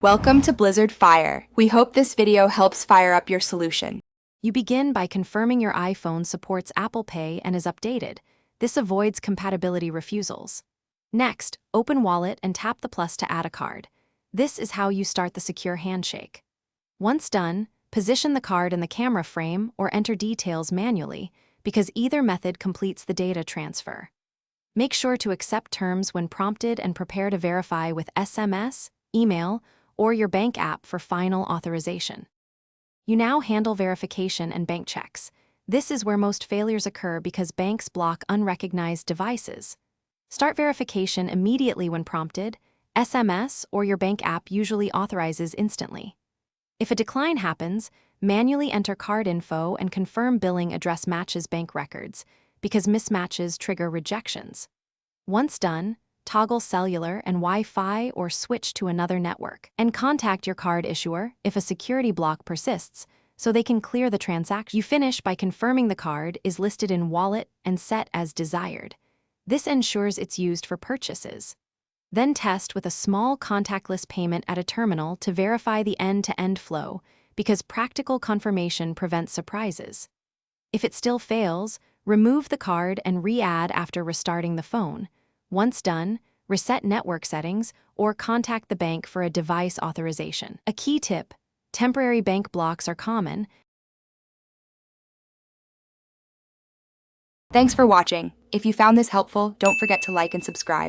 Welcome to Blizzard Fire. We hope this video helps fire up your solution. You begin by confirming your iPhone supports Apple Pay and is updated. This avoids compatibility refusals. Next, open Wallet and tap the plus to add a card. This is how you start the secure handshake. Once done, position the card in the camera frame or enter details manually, because either method completes the data transfer. Make sure to accept terms when prompted and prepare to verify with SMS, email, or your bank app for final authorization. You now handle verification and bank checks. This is where most failures occur because banks block unrecognized devices. Start verification immediately when prompted. SMS or your bank app usually authorizes instantly. If a decline happens, manually enter card info and confirm billing address matches bank records, because mismatches trigger rejections. Once done, toggle cellular and Wi-Fi or switch to another network, and contact your card issuer if a security block persists, so they can clear the transaction. You finish by confirming the card is listed in Wallet and set as desired. This ensures it's used for purchases. Then test with a small contactless payment at a terminal to verify the end-to-end flow, because practical confirmation prevents surprises. If it still fails, remove the card and re-add after restarting the phone. Once done, reset network settings or contact the bank for a device authorization. A key tip: temporary bank blocks are common. Thanks for watching. If you found this helpful, don't forget to like and subscribe.